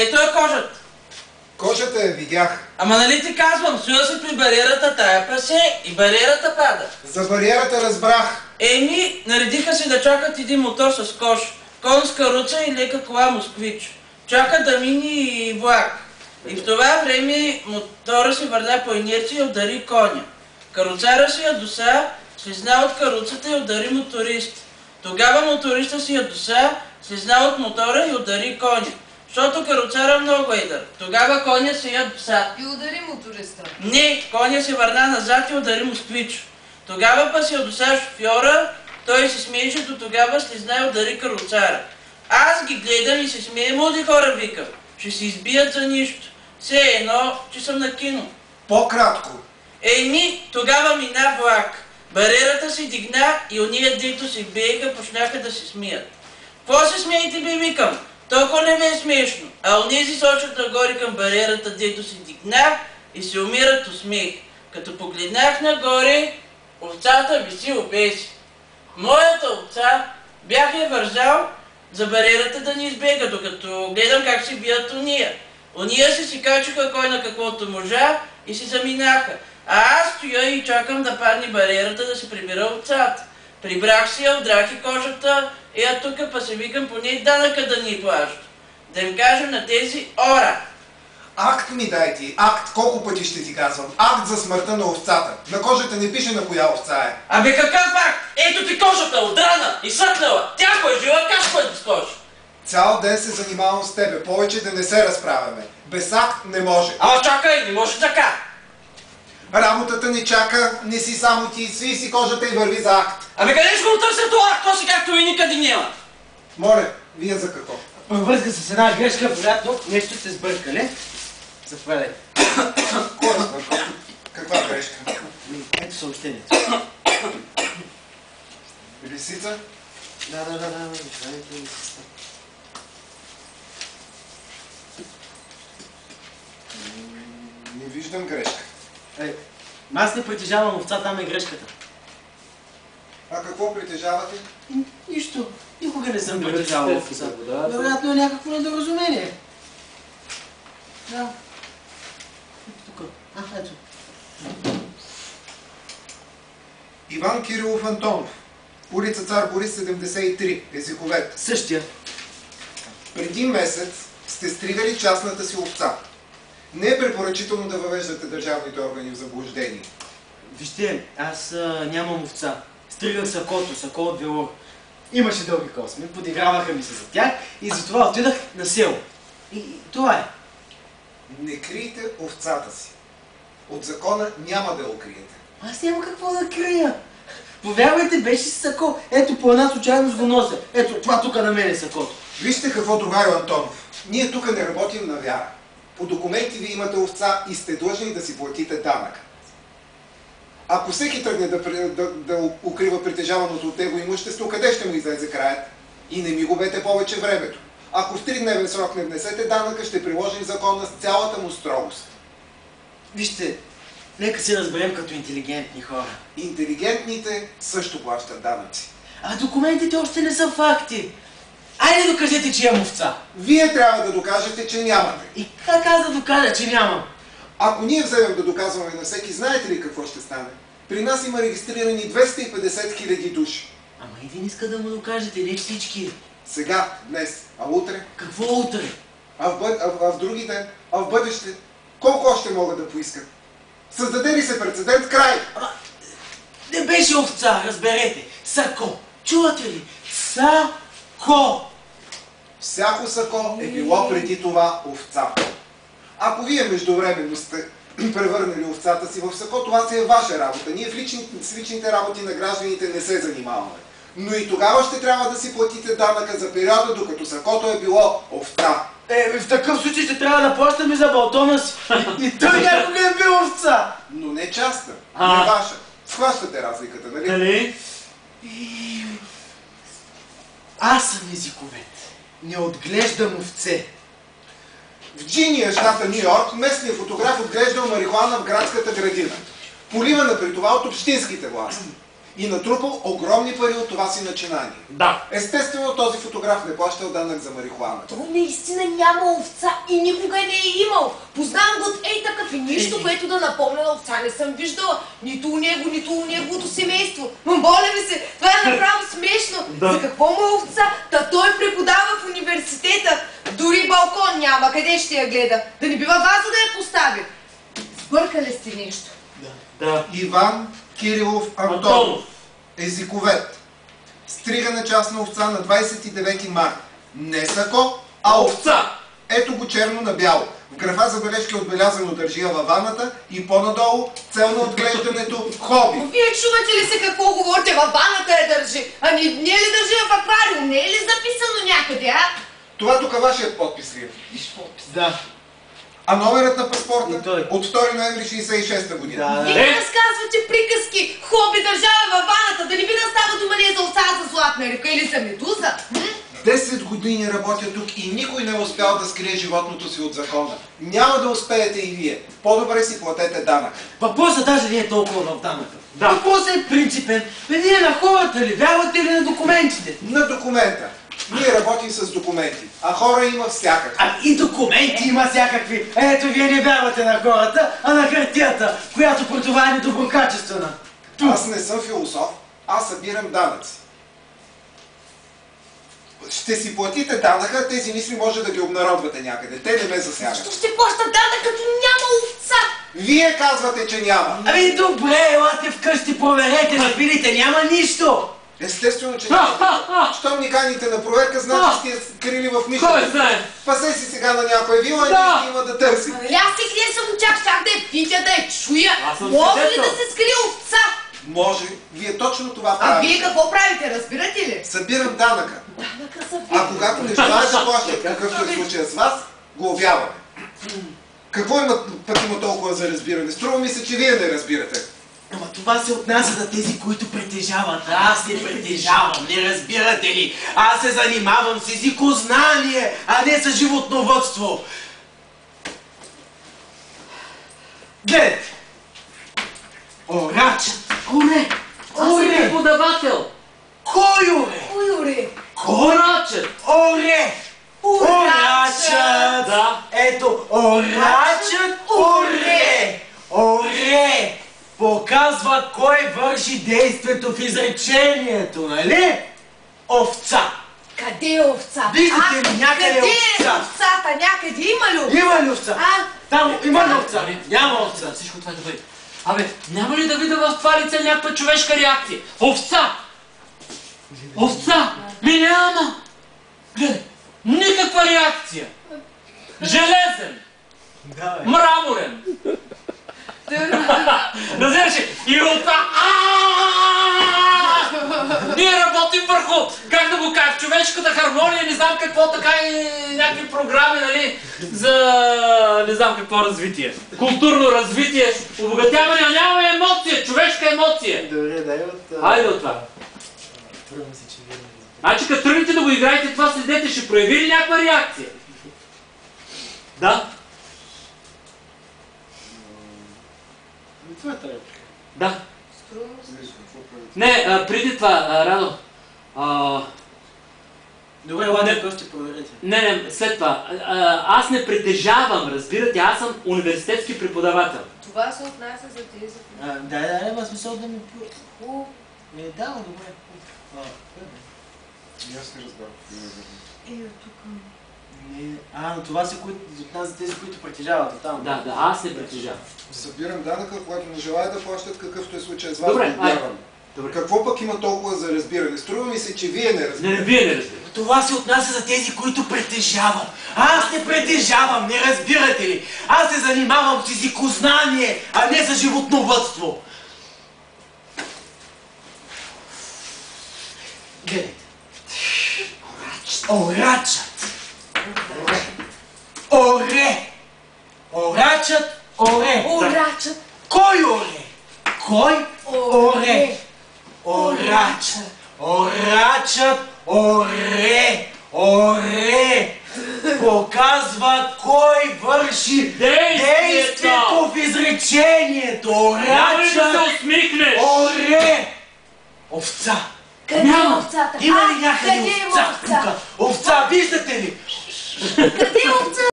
ето е кожата. Кожата я видях. Ама нали ти казвам, стоя си при бариерата, тая пасе и бариерата пада. За бариерата разбрах. Еми, наредиха се да чакат един мотор с кош, кон с каруца и лека кола москвич. Чакат да мини и влак. И в това време мотора си върна по инерция и удари коня. Каруцара си ядоса, слизна от каруцата и удари моторист. Тогава моториста си ядоса, слизна от мотора и удари коня. Защото каруцара много едър. Тогава коня се ядоса. И удари моториста. Не, коня се върна назад и удари москвич. Тогава па се ядоса шофьора, той се смееше, до тогава слизна и удари каруцара. Аз ги гледам и се смея, млади хора, викам. Ще се избият за нищо. Все едно, че съм на кино. По-кратко. Еми, тогава мина влак. Бариерата се дигна и ония, дето се биеха, почнаха да се смеят. Какво се смеете, бе, викам? Толкова не ме е смешно. А онези сочат нагоре към бариерата, дето се дигна и се умират от смех. Като погледнах нагоре, овцата виси обеси. Моята овца бях я вържал за бариерата да ни избега, докато гледам как се бият ония. Ония си качаха кой на каквото можа и си заминаха. А аз стоя и чакам да падне бариерата да се прибира овцата. Прибрах си я, удрах и кожата, и я тука па се викам поне данъка да ни плаща. Да им кажа на тези ора. Акт ми дай ти. Акт, колко пъти ще ти казвам. Акт за смъртта на овцата. На кожата не пише на коя овца е. Абе какъв акт? Ето ти кожата, удрана и съхнала. Тя кой е жива, как кой без кожа? Цял ден се занимавам с тебе. Повече да не се разправяме. Без акт не може. Ама чакай, не може така. Работата не чака, не си само ти. Сви си кожата и върви за акт. Абе къде ще го търся това акт? То си както и никъде няма. Моля, вие за какво? Във връзка с една грешка, вероятно, нещо сте сбъркали. Заповядайте. Кой е сбъркал? Каква грешка? Ето съобщението. Лисица? Да. Заповядайте, лисица. Не виждам грешка. Аз не притежавам овца, там е грешката. А какво притежавате? Нищо. Никога не съм притежавал овца. Вероятно е някакво недоразумение. Да. Тук. Ето. Иван Кирилов Антонов. Улица Цар Борис 73. Езиковет. Същия. Преди месец сте стригали частната си овца. Не е препоръчително да въвеждате държавните органи в заблуждение. Вижте, аз нямам овца. Стригах сако от велор. Имаше дълги косми, подиграваха ми се за тях и затова отидах на село. И това е. Не крийте овцата си. От закона няма да я укриете. Аз няма какво да крия. Повярвайте, беше си сако. Ето по една случайност го нося. Ето това тук на мен е сакото. Вижте какво, другарю Антонов. Ние тук не работим на вяра. По документи ви имате овца и сте длъжни да си платите данък. Ако всеки тръгне да укрива притежаваното от него имущество, къде ще му излезе краят? И не ми губете повече времето. Ако в 3-дневен срок не внесете данъка, ще приложим закона с цялата му строгост. Вижте, нека се разберем като интелигентни хора. Интелигентните също плащат данъци. А документите още не са факти. Айде докажете, че имам овца. Вие трябва да докажете, че нямате. И как аз да докажа, че нямам? Ако ние вземем да доказваме на всеки, знаете ли какво ще стане? При нас има регистрирани 250 000 души. Ама един иска да му докажете, не всички. Сега, днес, а утре? Какво утре? А в други ден? А в бъдеще? Колко още могат да поискат? Създаде ли се прецедент? Край! Ама, не беше овца, разберете. Сако. Чувате ли? Сако. Всяко сако е било преди това овца. Ако вие междувременно сте превърнали овцата си в сако, това си е ваша работа. Ние с личните работи на гражданите не се занимаваме. Но и тогава ще трябва да си платите данъка за периода, докато сакото е било овца. В такъв случай ще трябва да плащаме за балтона си. И той някога е бил овца. Но не частна, не ваша. Схващате разликата, нали? Нали? Аз съм езиковед. Не отглеждам овце. В Джиния, щата Ню Йорк, местният фотограф отглеждал марихуана в градската градина. Поливана при това от общинските власти. и натрупал огромни пари от това си начинание. Да. Естествено, този фотограф не плащал данък за марихуана. Той наистина няма овца и никога не е имал. Познавам го от ей такъв и нищо, което да напомня на овца не съм виждала. Нито у него, нито у неговото семейство. Моля ви се, това е направо смешно. Да. За какво му е овца? Та той преподава в университета. Дори балкон няма, къде ще я гледа? Да не бива ваза да я постави. Сбъркали сте нещо. Да. Иван Кирилов Антонов, езиковед. Стригане частна овца на 29 март. Не сако, а овца. Ето го черно на бяло. В графа забележки е отбелязано държи я във ваната и по-надолу цел на отглеждането хоби. Вие чувате ли се какво говорите? Във ваната я държи. А не е ли държи в аквариум? Не е ли записано някъде, а? Това тук вашият подпис ли е? Виж подпис. Да. А номерът на паспорта И той. от 2 ноември 66 година. Да. Вие разказвате приказки. Хоби държава във ваната. Да не би да става дума не за овца, а за златна река или за медуза. 10 години работя тук и никой не е успял да скрие животното си от закона. Няма да успеете и вие. По-добре си платете данък. Въпросът даже не е толкова в данъка. Да. Въпросът е принципен. Вие на хората ли? Вярвате ли на документите? На документа. Ние работим с документи, а хора има всякакви. А и документи има всякакви. Ето, вие не вярвате на хората, а на хартията, която при това е недоброкачествена. Аз не съм философ, аз събирам данъци. Ще си платите данъка, тези мисли може да ги обнародвате някъде. Те не ме засягат. Защо ще плаща данък, като няма овца? Вие казвате, че няма. Ами добре, елате вкъщи, проверете, да видите, няма нищо. Естествено, че няма. Щом ни каните на проверка, значи сте я скрили в Кой нищото. знае? Пасе си сега на някоя вила и Да. нищо има да търси. Нали аз всеки ден съм учак, щях да я видя, да я чуя. Аз съм Може ли свидетел. да се скрие овца? Може. Вие точно това А правите. вие какво правите, разбирате ли? Събирам данъка. Данъка са А когато не желаят да плащат, какъвто е случая с вас, го обяваме. Какво пък има толкова за разбиране? Струва ми се, че вие не разбирате. Ама това се отнася за тези, които притежават. Аз не притежавам, не разбирате ли? Аз се занимавам с езикознание, а не с животновъдство. Гледайте! Орачът! Оре! Аз съм преподавател. Кой оре? Кой оре? Орачът. Оре! Орачът! Да. Ето, орачът оре! Оре! Показва кой върши действието в изречението, нали? Овца! Къде е овца? Виждате ли някъде къде овца? е овцата? Някъде има ли овца? Има ли овца? А? Там има ли овца? Няма овца. Всичко това е да бъде. Абе, няма ли да видя в това лице някаква човешка реакция? Овца! Овца! Ми няма! Гледай, никаква реакция! Железен! Да, бе. Мраморен! Разбираш ли? И овца! Ние работим върху, как да го кажа, човешката хармония, не знам какво, така и някакви програми, нали, за не знам какво развитие. Културно развитие, обогатяване, а няма емоция, човешка емоция. Добре, дай от... Хайде от това. Трудно се, че вие не Значи като тръгнете да го играете това следете, ще прояви ли някаква реакция? Да? това е тази реплика. Да. Не, преди това, Радо. Добре, ладно, какво ще проверите? Не, след това. Аз не притежавам, разбирате, аз съм университетски преподавател. Това се отнася за тези. Да, има смисъл да ми... О, Да, добре. Аз не разбрах. тук. Но това са за тези, които притежават там. Да, аз не притежавам. Събирам данъка, когато не желая да плащат, какъвто е случай с вас, Добре, го обявам. Добре. Какво пък има толкова за разбиране? Струва ми се, че вие не разбирате. Не, вие не разбирате. Това се отнася за тези, които притежават. Аз не притежавам, не разбирате ли? Аз се занимавам с езикознание, а не с животновъдство. Гледайте. Орачът. Оре. Орачът оре. Орачът. Кой оре? Кой оре? Орачът. Орачът оре. Оре. Показва кой върши действието в изречението. Няма ли да се Орачът усмихнеш? оре. Овца! Къде е овцата? Има ли някъде къде има овца тук? Овца, виждате ли? Къде е овца?